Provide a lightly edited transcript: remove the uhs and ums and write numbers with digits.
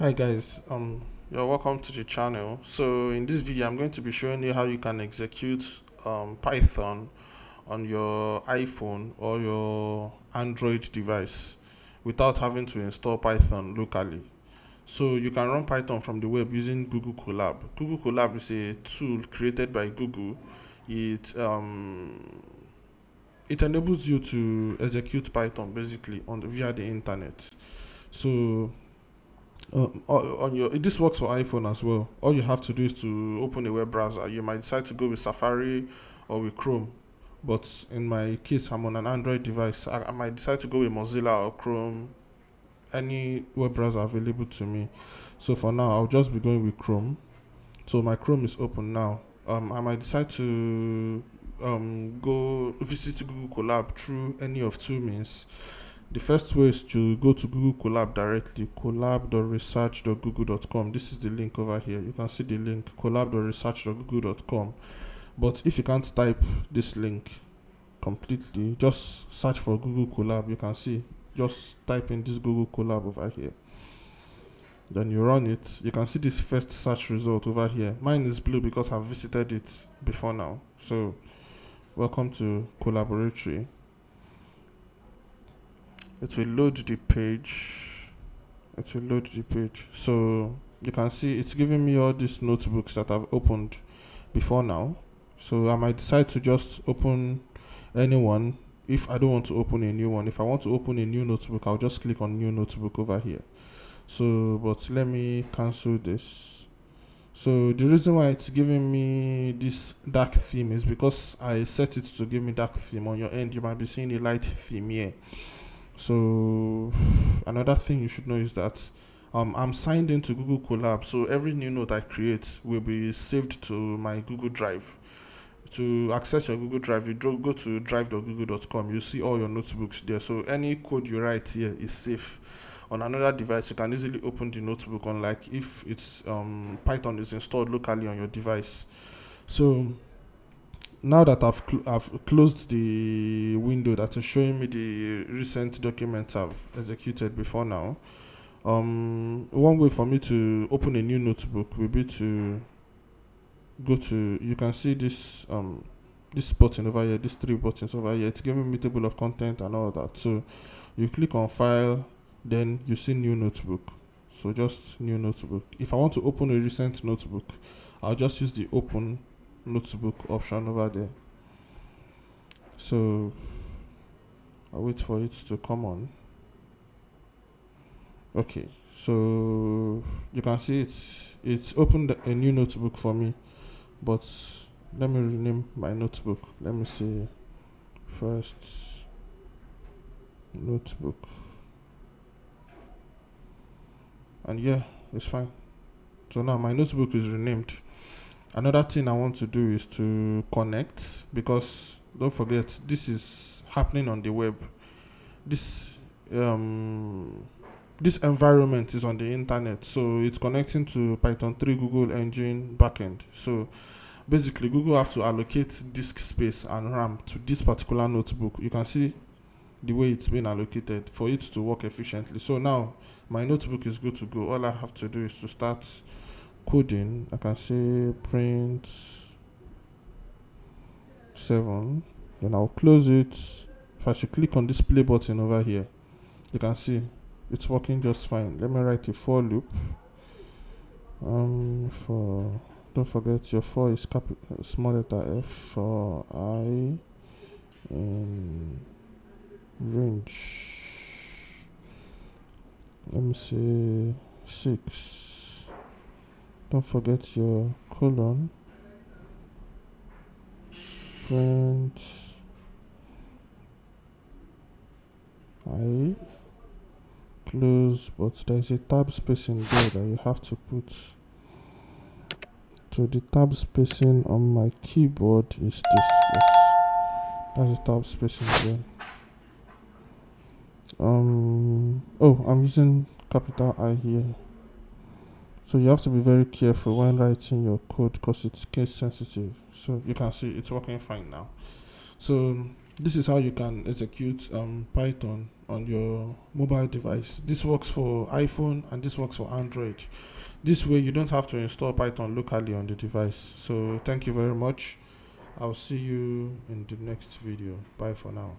Hi guys, you're welcome to the channel. So in this video, I'm going to be showing you how you can execute Python on your iPhone or your Android device without having to install Python locally. So you can run Python from the web using Google Colab. Google Colab is a tool created by Google. It enables you to execute Python basically via the internet. So on your this works for iPhone as well. All you have to do is to open a web browser. You might decide to go with Safari or with Chrome, but in my case, I'm on an Android device. I might decide to go with Mozilla or Chrome, any web browser available to me. So for now, I'll just be going with Chrome. So my Chrome is open now. I might decide to go visit Google Colab through any of two means. The first way is to go to Google Colab directly, collab.research.google.com. This is the link over here. You can see the link, collab.research.google.com. But if you can't type this link completely, just search for Google Colab. You can see, just type in this Google Colab over here. Then you run it. You can see this first search result over here. Mine is blue because I've visited it before now. So, welcome to Colaboratory. It will load the page. So you can see it's giving me all these notebooks that I've opened before now. So I might decide to just open any one if I don't want to open a new one. If I want to open a new notebook, I'll just click on new notebook over here. So, but let me cancel this. So the reason why it's giving me this dark theme is because I set it to give me dark theme. On your end, you might be seeing a light theme here. So another thing you should know is that I'm signed into Google Colab, so every new note I create will be saved to my Google Drive. To access your Google Drive, you go to drive.google.com. You see all your notebooks there. So any code you write here is safe. On another device, you can easily open the notebook. Unlike if it's Python is installed locally on your device. So now that I've closed the window that is showing me the recent documents I've executed before now, one way for me to open a new notebook will be to go to, you can see this button over here, these three buttons over here. It's giving me table of content and all that. So you click on file, then you see new notebook. So just new notebook. If I want to open a recent notebook, I'll just use the open notebook option over there. So I'll wait for it to come on. Okay, so you can see it's opened a new notebook for me, but let me rename my notebook. Let me see, first notebook, and yeah, it's fine. So now my notebook is renamed. Another thing I want to do is to connect, because don't forget this is happening on the web. This um this environment is on the internet, so it's connecting to Python 3 Google Engine backend. So basically, Google have to allocate disk space and RAM to this particular notebook. You can see the way it's been allocated for it to work efficiently. So now my notebook is good to go. All I have to do is to start coding. I can say print 7, then I'll close it. If I should click on this play button over here, you can see it's working just fine. Let me write a for loop. For, don't forget your for is small letter f, for I in range, let me say 6. Don't forget your colon, print I, close, but there's a tab spacing there that you have to put. So the tab spacing on my keyboard is this. Yes, that's the tab spacing there. Oh, I'm using capital I here. So you have to be very careful when writing your code because it's case sensitive. So you can see it's working fine now. So this is how you can execute Python on your mobile device. This works for iPhone and this works for Android. This way you don't have to install Python locally on the device. So thank you very much. I'll see you in the next video. Bye for now.